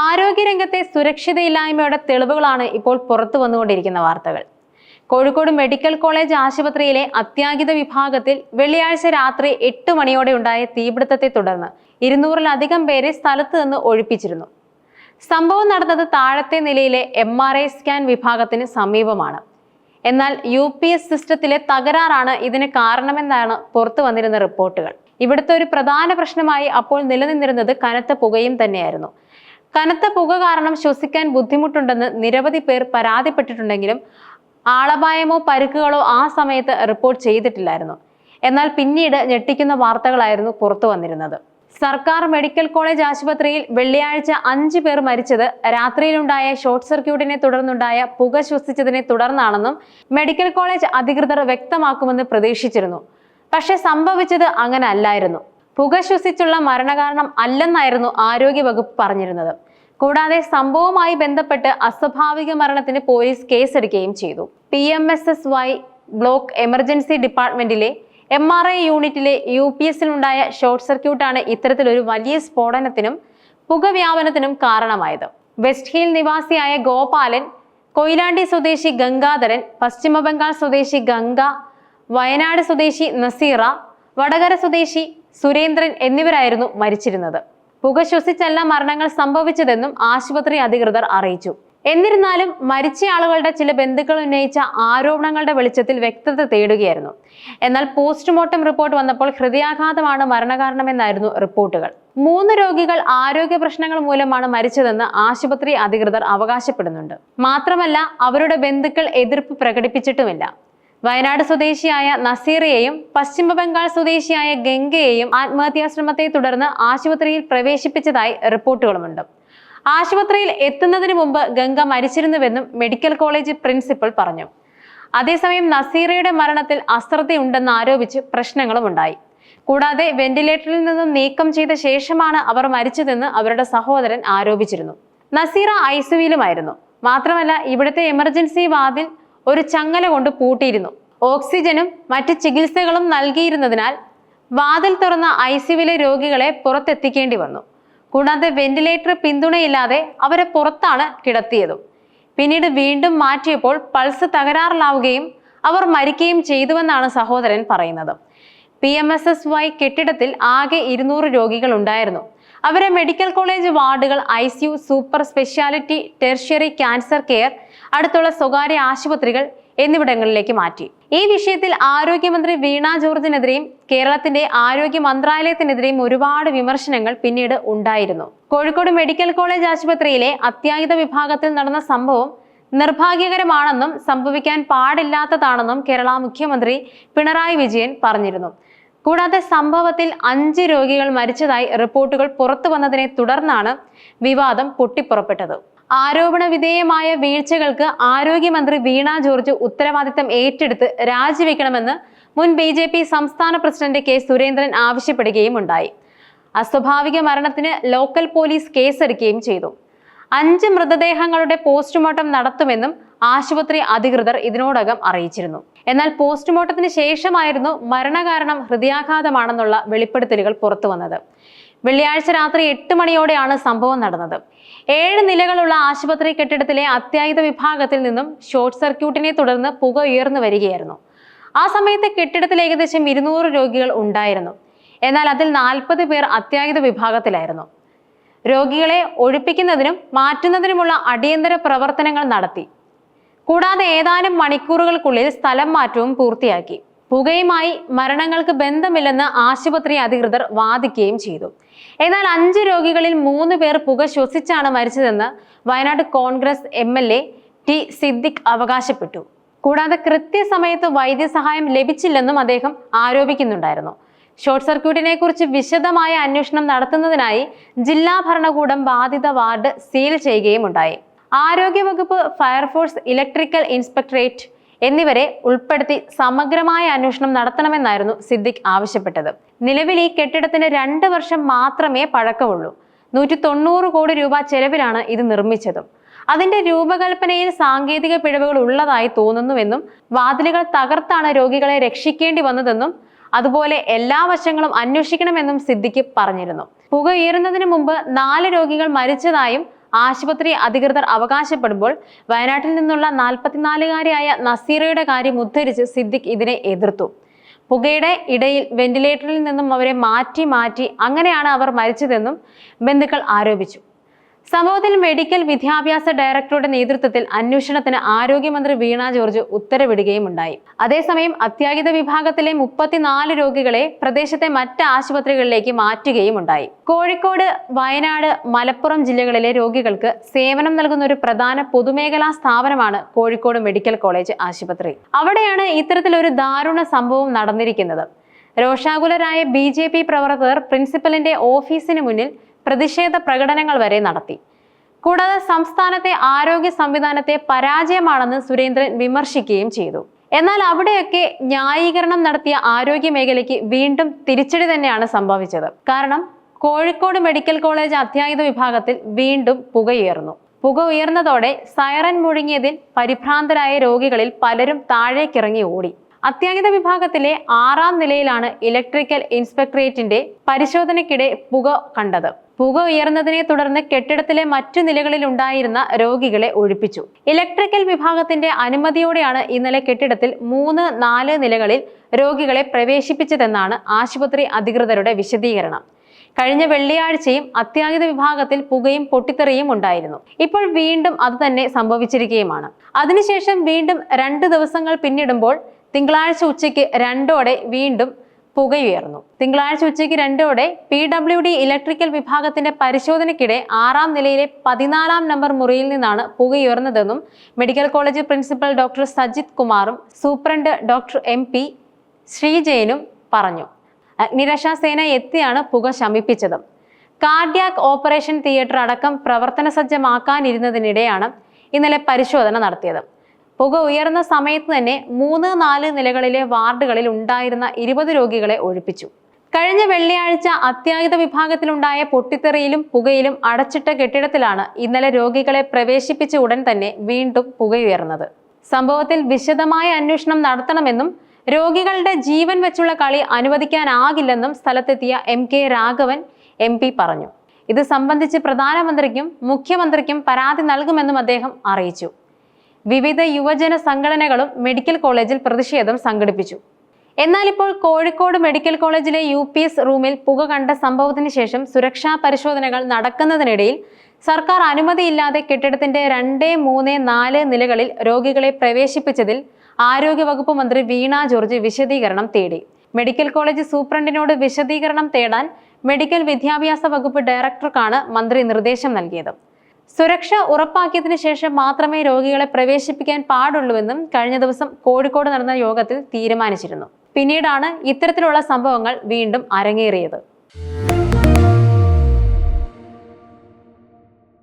ആരോഗ്യരംഗത്തെ സുരക്ഷിതയില്ലായ്മയുടെ തെളിവുകളാണ് ഇപ്പോൾ പുറത്തു വന്നുകൊണ്ടിരിക്കുന്ന വാർത്തകൾ. കോഴിക്കോട് മെഡിക്കൽ കോളേജ് ആശുപത്രിയിലെ അത്യാഹിത വിഭാഗത്തിൽ വെള്ളിയാഴ്ച രാത്രി 8 മണിയോടെ ഉണ്ടായ തീപിടുത്തത്തെ തുടർന്ന് 200-ലധികം പേരെ സ്ഥലത്ത് നിന്ന് ഒഴിപ്പിച്ചിരുന്നു. സംഭവം നടന്നത് താഴത്തെ നിലയിലെ MRI സ്കാൻ വിഭാഗത്തിന് സമീപമാണ്. എന്നാൽ UPS സിസ്റ്റത്തിലെ തകരാറാണ് ഇതിന് കാരണമെന്നാണ് പുറത്തു വന്നിരുന്ന റിപ്പോർട്ടുകൾ. ഇവിടുത്തെ ഒരു പ്രധാന പ്രശ്നമായി അപ്പോൾ നിലനിന്നിരുന്നത് കനത്ത പുകയും തന്നെയായിരുന്നു. കനത്ത പുക കാരണം ശ്വസിക്കാൻ ബുദ്ധിമുട്ടുണ്ടെന്ന് നിരവധി പേർ പരാതിപ്പെട്ടിട്ടുണ്ടെങ്കിലും ആളപായമോ പരിക്കുകളോ ആ സമയത്ത് റിപ്പോർട്ട് ചെയ്തിട്ടില്ലായിരുന്നു. എന്നാൽ പിന്നീട് ഞെട്ടിക്കുന്ന വാർത്തകളായിരുന്നു പുറത്തു വന്നിരുന്നത്. സർക്കാർ മെഡിക്കൽ കോളേജ് ആശുപത്രിയിൽ വെള്ളിയാഴ്ച 5 പേർ മരിച്ചത് രാത്രിയിലുണ്ടായ ഷോർട്ട് സർക്യൂട്ടിനെ തുടർന്നുണ്ടായ പുക ശ്വസിച്ചതിനെ തുടർന്നാണെന്നും മെഡിക്കൽ കോളേജ് അധികൃതർ വ്യക്തമാക്കുമെന്ന് പ്രതീക്ഷിച്ചിരുന്നു. പക്ഷെ സംഭവിച്ചത് അങ്ങനെ അല്ലായിരുന്നു. പുക ശ്വസിച്ചുള്ള മരണകാരണം അല്ലെന്നായിരുന്നു ആരോഗ്യവകുപ്പ് പറഞ്ഞിരുന്നത്. കൂടാതെ സംഭവവുമായി ബന്ധപ്പെട്ട് അസ്വാഭാവിക മരണത്തിന് പോലീസ് കേസെടുക്കുകയും ചെയ്തു. PMSSY ബ്ലോക്ക് എമർജൻസി ഡിപ്പാർട്ട്മെന്റിലെ MRI യൂണിറ്റിലെ UPSലുണ്ടായ ഷോർട്ട് സർക്യൂട്ടാണ് ഇത്തരത്തിലൊരു വലിയ സ്ഫോടനത്തിനും പുകവ്യാപനത്തിനും കാരണമായത്. വെസ്റ്റ് ഹിൽ നിവാസിയായ ഗോപാലൻ, കൊയിലാണ്ടി സ്വദേശി ഗംഗാധരൻ, പശ്ചിമ ബംഗാൾ സ്വദേശി ഗംഗ, വയനാട് സ്വദേശി നസീറ, വടകര സ്വദേശി സുരേന്ദ്രൻ എന്നിവരായിരുന്നു മരിച്ചിരുന്നത്. പുക ശ്വസിച്ചല്ല മരണങ്ങൾ സംഭവിച്ചതെന്നും ആശുപത്രി അധികൃതർ അറിയിച്ചു. എന്നിരുന്നാലും മരിച്ചയാളുകളുടെ ചില ബന്ധുക്കൾ ഉന്നയിച്ച ആരോപണങ്ങളുടെ വെളിച്ചത്തിൽ വ്യക്തത തേടുകയായിരുന്നു. എന്നാൽ പോസ്റ്റ്മോർട്ടം റിപ്പോർട്ട് വന്നപ്പോൾ ഹൃദയാഘാതമാണ് മരണകാരണമെന്നായിരുന്നു റിപ്പോർട്ടുകൾ. 3 രോഗികൾ ആരോഗ്യ പ്രശ്നങ്ങൾ മൂലമാണ് മരിച്ചതെന്ന് ആശുപത്രി അധികൃതർ അവകാശപ്പെടുന്നുണ്ട്. മാത്രമല്ല അവരുടെ ബന്ധുക്കൾ എതിർപ്പ് പ്രകടിപ്പിച്ചിട്ടുമില്ല. വയനാട് സ്വദേശിയായ നസീറയെയും പശ്ചിമ ബംഗാൾ സ്വദേശിയായ ഗംഗയെയും ആത്മഹത്യാശ്രമത്തെ തുടർന്ന് ആശുപത്രിയിൽ പ്രവേശിപ്പിച്ചതായി റിപ്പോർട്ടുകളുമുണ്ട്. ആശുപത്രിയിൽ എത്തുന്നതിന് മുമ്പ് ഗംഗ മരിച്ചിരുന്നുവെന്നും മെഡിക്കൽ കോളേജ് പ്രിൻസിപ്പൽ പറഞ്ഞു. അതേസമയം നസീറയുടെ മരണത്തിൽ അശ്രദ്ധയുണ്ടെന്ന് ആരോപിച്ച് പ്രശ്നങ്ങളും ഉണ്ടായി. കൂടാതെ വെന്റിലേറ്ററിൽ നിന്നും നീക്കം ചെയ്ത ശേഷമാണ് അവർ മരിച്ചതെന്ന് അവരുടെ സഹോദരൻ ആരോപിച്ചിരുന്നു. നസീറ ICUവിലുമായിരുന്നു. മാത്രമല്ല ഇവിടുത്തെ എമർജൻസി വാതിൽ ഒരു ചങ്ങല കൊണ്ട് പൂട്ടിയിരുന്നു. ഓക്സിജനും മറ്റ് ചികിത്സകളും നൽകിയിരുന്നതിനാൽ വാതിൽ തുറന്ന ICUവിലെ രോഗികളെ പുറത്തെത്തിക്കേണ്ടി വന്നു. കൂടാതെ വെന്റിലേറ്റർ പിന്തുണയില്ലാതെ അവരെ പുറത്താണ് കിടത്തിയതും. പിന്നീട് വീണ്ടും മാറ്റിയപ്പോൾ പൾസ് തകരാറിലാവുകയും അവർ മരിക്കുകയും ചെയ്തുവെന്നാണ് സഹോദരൻ പറയുന്നത്. PMSSY കെട്ടിടത്തിൽ ആകെ 200 രോഗികൾ ഉണ്ടായിരുന്നു. അവരെ മെഡിക്കൽ കോളേജ് വാർഡുകൾ, ICU, super speciality, tertiary cancer care, അടുത്തുള്ള സ്വകാര്യ ആശുപത്രികൾ എന്നിവിടങ്ങളിലേക്ക് മാറ്റി. ഈ വിഷയത്തിൽ ആരോഗ്യമന്ത്രി വീണ ജോർജിനെതിരെയും കേരളത്തിന്റെ ആരോഗ്യ മന്ത്രാലയത്തിനെതിരെയും ഒരുപാട് വിമർശനങ്ങൾ പിന്നീട് ഉണ്ടായിരുന്നു. കോഴിക്കോട് മെഡിക്കൽ കോളേജ് ആശുപത്രിയിലെ അത്യാഹിത വിഭാഗത്തിൽ നടന്ന സംഭവം നിർഭാഗ്യകരമാണെന്നും സംഭവിക്കാൻ പാടില്ലാത്തതാണെന്നും കേരള മുഖ്യമന്ത്രി പിണറായി വിജയൻ പറഞ്ഞിരുന്നു. കൂടാതെ സംഭവത്തിൽ 5 രോഗികൾ മരിച്ചതായി റിപ്പോർട്ടുകൾ പുറത്തു വന്നതിനെ തുടർന്നാണ് വിവാദം പൊട്ടിപ്പുറപ്പെട്ടത്. ആരോപണ വിധേയമായ വീഴ്ചകൾക്ക് ആരോഗ്യമന്ത്രി വീണ ജോർജ് ഉത്തരവാദിത്തം ഏറ്റെടുത്ത് രാജിവെക്കണമെന്ന് മുൻ BJP സംസ്ഥാന പ്രസിഡന്റ് K. സുരേന്ദ്രൻ ആവശ്യപ്പെടുകയും ഉണ്ടായി. അസ്വാഭാവിക മരണത്തിന് ലോക്കൽ പോലീസ് കേസെടുക്കുകയും ചെയ്തു. 5 മൃതദേഹങ്ങളുടെ പോസ്റ്റ്മോർട്ടം നടത്തുമെന്നും ആശുപത്രി അധികൃതർ ഇതിനോടകം അറിയിച്ചിരുന്നു. എന്നാൽ പോസ്റ്റ്മോർട്ടത്തിന് ശേഷമായിരുന്നു മരണകാരണം ഹൃദയാഘാതമാണെന്നുള്ള വെളിപ്പെടുത്തലുകൾ പുറത്തു വന്നത്. വെള്ളിയാഴ്ച രാത്രി 8 മണിയോടെയാണ് സംഭവം നടന്നത്. 7 നിലകളുള്ള ആശുപത്രി കെട്ടിടത്തിലെ അത്യാഹിത വിഭാഗത്തിൽ നിന്നും ഷോർട്ട് സർക്യൂട്ടിനെ തുടർന്ന് പുക ഉയർന്നു വരികയായിരുന്നു. ആ സമയത്ത് കെട്ടിടത്തിൽ ഏകദേശം 200 രോഗികൾ ഉണ്ടായിരുന്നു. എന്നാൽ അതിൽ 40 പേർ അത്യാഹിത വിഭാഗത്തിലായിരുന്നു. രോഗികളെ ഒഴിപ്പിക്കുന്നതിനും മാറ്റുന്നതിനുമുള്ള അടിയന്തര പ്രവർത്തനങ്ങൾ നടത്തി. കൂടാതെ ഏതാനും മണിക്കൂറുകൾക്കുള്ളിൽ സ്ഥലം മാറ്റവും പൂർത്തിയാക്കി. പുകയുമായി മരണങ്ങൾക്ക് ബന്ധമില്ലെന്ന് ആശുപത്രി അധികൃതർ വാദിക്കുകയും ചെയ്തു. എന്നാൽ 5 രോഗികളിൽ 3 പേർ പുക ശ്വസിച്ചാണ് മരിച്ചതെന്ന് വയനാട് കോൺഗ്രസ് MLA T. സിദ്ദിഖ് അവകാശപ്പെട്ടു. കൂടാതെ കൃത്യസമയത്ത് വൈദ്യസഹായം ലഭിച്ചില്ലെന്നും അദ്ദേഹം ആരോപിക്കുന്നുണ്ടായിരുന്നു. ഷോർട്ട് സർക്യൂട്ടിനെ കുറിച്ച് വിശദമായ അന്വേഷണം നടത്തുന്നതിനായി ജില്ലാ ഭരണകൂടം ബാധിത വാർഡ് സീൽ ചെയ്യുകയും ഉണ്ടായി. ആരോഗ്യവകുപ്പ്, ഫയർഫോഴ്സ്, ഇലക്ട്രിക്കൽ ഇൻസ്പെക്ടറേറ്റ് എന്നിവരെ ഉൾപ്പെടുത്തി സമഗ്രമായ അന്വേഷണം നടത്തണമെന്നായിരുന്നു സിദ്ദിഖ് ആവശ്യപ്പെട്ടത്. നിലവിൽ ഈ കെട്ടിടത്തിന് 2 വർഷം മാത്രമേ പഴക്കമുള്ളൂ. 190 കോടി രൂപ ചെലവിലാണ് ഇത് നിർമ്മിച്ചതും. അതിന്റെ രൂപകൽപ്പനയിൽ സാങ്കേതിക പിഴവുകൾ ഉള്ളതായി തോന്നുന്നുവെന്നും വാതിലുകൾ തകർത്താണ് രോഗികളെ രക്ഷിക്കേണ്ടി വന്നതെന്നും അതുപോലെ എല്ലാ വശങ്ങളും അന്വേഷിക്കണമെന്നും സിദ്ദിഖ് പറഞ്ഞിരുന്നു. പുക ഉയരുന്നതിന് മുമ്പ് 4 രോഗികൾ മരിച്ചതായും ആശുപത്രി അധികൃതർ അവകാശപ്പെടുമ്പോൾ വയനാട്ടിൽ നിന്നുള്ള 44-കാരിയായ നസീറയുടെ കാര്യം ഉദ്ധരിച്ച് സിദ്ദിഖ് ഇതിനെ എതിർത്തു. പുകയുടെ ഇടയിൽ വെന്റിലേറ്ററിൽ നിന്നും അവരെ മാറ്റി അങ്ങനെയാണ് അവർ മരിച്ചതെന്നും ബന്ധുക്കൾ ആരോപിച്ചു. സംഭവത്തിൽ മെഡിക്കൽ വിദ്യാഭ്യാസ ഡയറക്ടറുടെ നേതൃത്വത്തിൽ അന്വേഷണത്തിന് ആരോഗ്യമന്ത്രി വീണ ജോർജ് ഉത്തരവിടുകയും ഉണ്ടായി. അതേസമയം അത്യാഹിത വിഭാഗത്തിലെ 34 രോഗികളെ പ്രദേശത്തെ മറ്റ് ആശുപത്രികളിലേക്ക് മാറ്റുകയും ഉണ്ടായി. കോഴിക്കോട്, വയനാട്, മലപ്പുറം ജില്ലകളിലെ രോഗികൾക്ക് സേവനം നൽകുന്ന ഒരു പ്രധാന പൊതുമേഖലാ സ്ഥാപനമാണ് കോഴിക്കോട് മെഡിക്കൽ കോളേജ് ആശുപത്രി. അവിടെയാണ് ഇത്തരത്തിലൊരു ദാരുണ സംഭവം നടന്നിരിക്കുന്നത്. രോഷാകുലരായ BJP പ്രവർത്തകർ പ്രിൻസിപ്പലിന്റെ ഓഫീസിന് മുന്നിൽ പ്രതിഷേധ പ്രകടനങ്ങൾ വരെ നടത്തി. കൂടാതെ സംസ്ഥാനത്തെ ആരോഗ്യ സംവിധാനത്തെ പരാജയമാണെന്ന് സുരേന്ദ്രൻ വിമർശിക്കുകയും ചെയ്തു. എന്നാൽ അവിടെയൊക്കെ ന്യായീകരണം നടത്തിയ ആരോഗ്യ മേഖലയ്ക്ക് വീണ്ടും തിരിച്ചടി തന്നെയാണ് സംഭവിച്ചത്. കാരണം കോഴിക്കോട് മെഡിക്കൽ കോളേജ് അത്യാഹിത വിഭാഗത്തിൽ വീണ്ടും പുകയുയർന്നു. പുക ഉയർന്നതോടെ സൈറൻ മുഴങ്ങിയതിൽ പരിഭ്രാന്തരായ രോഗികളിൽ പലരും താഴേക്കിറങ്ങി ഓടി. അത്യാഹിത വിഭാഗത്തിലെ 6-ാം നിലയിലാണ് ഇലക്ട്രിക്കൽ ഇൻസ്പെക്ടറേറ്റിന്റെ പരിശോധനയ്ക്കിടെ പുക കണ്ടത്. പുക ഉയർന്നതിനെ തുടർന്ന് കെട്ടിടത്തിലെ മറ്റു നിലകളിൽ ഉണ്ടായിരുന്ന രോഗികളെ ഒഴിപ്പിച്ചു. ഇലക്ട്രിക്കൽ വിഭാഗത്തിന്റെ അനുമതിയോടെയാണ് ഇന്നലെ കെട്ടിടത്തിൽ 3-4 നിലകളിൽ രോഗികളെ പ്രവേശിപ്പിച്ചതെന്നാണ് ആശുപത്രി അധികൃതരുടെ വിശദീകരണം. കഴിഞ്ഞ വെള്ളിയാഴ്ചയും അത്യാഹിത വിഭാഗത്തിൽ പുകയും പൊട്ടിത്തെറിയും ഉണ്ടായിരുന്നു. ഇപ്പോൾ വീണ്ടും അത് തന്നെ സംഭവിച്ചിരിക്കുകയുമാണ്. അതിനുശേഷം വീണ്ടും 2 ദിവസങ്ങൾ പിന്നിടുമ്പോൾ തിങ്കളാഴ്ച ഉച്ചയ്ക്ക് 2ഓടെ വീണ്ടും പുകയുയർന്നു. തിങ്കളാഴ്ച ഉച്ചയ്ക്ക് 2ഓടെ PWD ഇലക്ട്രിക്കൽ വിഭാഗത്തിന്റെ പരിശോധനയ്ക്കിടെ 6-ാം നിലയിലെ 14-ാം നമ്പർ മുറിയിൽ നിന്നാണ് പുകയുയർന്നതെന്നും medical college principal doctor Sajith കുമാറും സൂപ്രണ്ട് ഡോക്ടർ MP ശ്രീജയനും പറഞ്ഞു. അഗ്നിരക്ഷാസേന എത്തിയാണ് പുക ശമിപ്പിച്ചത്. കാർഡിയാക് ഓപ്പറേഷൻ തിയേറ്റർ അടക്കം പ്രവർത്തന സജ്ജമാക്കാനിരുന്നതിനിടെയാണ് ഇന്നലെ പരിശോധന നടത്തിയത്. പുക ഉയർന്ന സമയത്ത് തന്നെ 3-4 നിലകളിലെ വാർഡുകളിൽ ഉണ്ടായിരുന്ന 20 രോഗികളെ ഒഴിപ്പിച്ചു. കഴിഞ്ഞ വെള്ളിയാഴ്ച അത്യാഹിത വിഭാഗത്തിലുണ്ടായ പൊട്ടിത്തെറിയിലും പുകയിലും അടച്ചിട്ട കെട്ടിടത്തിലാണ് ഇന്നലെ രോഗികളെ പ്രവേശിപ്പിച്ച ഉടൻ തന്നെ വീണ്ടും പുകയുയർന്നത്. സംഭവത്തിൽ വിശദമായ അന്വേഷണം നടത്തണമെന്നും രോഗികളുടെ ജീവൻ വെച്ചുള്ള കളി അനുവദിക്കാനാകില്ലെന്നും സ്ഥലത്തെത്തിയ MK രാഘവൻ MP പറഞ്ഞു. ഇത് സംബന്ധിച്ച് പ്രധാനമന്ത്രിക്കും മുഖ്യമന്ത്രിക്കും പരാതി നൽകുമെന്നും അദ്ദേഹം അറിയിച്ചു. വിവിധ യുവജന സംഘടനകളും മെഡിക്കൽ കോളേജിൽ പ്രതിഷേധം സംഘടിപ്പിച്ചു. എന്നാൽ ഇപ്പോൾ കോഴിക്കോട് മെഡിക്കൽ കോളേജിലെ UPS റൂമിൽ പുക കണ്ട സംഭവത്തിന് ശേഷം സുരക്ഷാ പരിശോധനകൾ നടക്കുന്നതിനിടയിൽ സർക്കാർ അനുമതിയില്ലാതെ കെട്ടിടത്തിന്റെ 2, 3, 4 നിലകളിൽ രോഗികളെ പ്രവേശിപ്പിച്ചതിൽ ആരോഗ്യവകുപ്പ് മന്ത്രി വീണ ജോർജ് വിശദീകരണം തേടി. മെഡിക്കൽ കോളേജ് സൂപ്രണ്ടിനോട് വിശദീകരണം തേടാൻ മെഡിക്കൽ വിദ്യാഭ്യാസ വകുപ്പ് ഡയറക്ടർക്കാണ് മന്ത്രി നിർദ്ദേശം നൽകിയത്. സുരക്ഷ ഉറപ്പാക്കിയതിനു ശേഷം മാത്രമേ രോഗികളെ പ്രവേശിപ്പിക്കാൻ പാടുള്ളൂവെന്നും കഴിഞ്ഞ ദിവസം കോഴിക്കോട് നടന്ന യോഗത്തിൽ തീരുമാനിച്ചിരുന്നു. പിന്നീടാണ് ഇത്തരത്തിലുള്ള സംഭവങ്ങൾ വീണ്ടും അരങ്ങേറിയത്.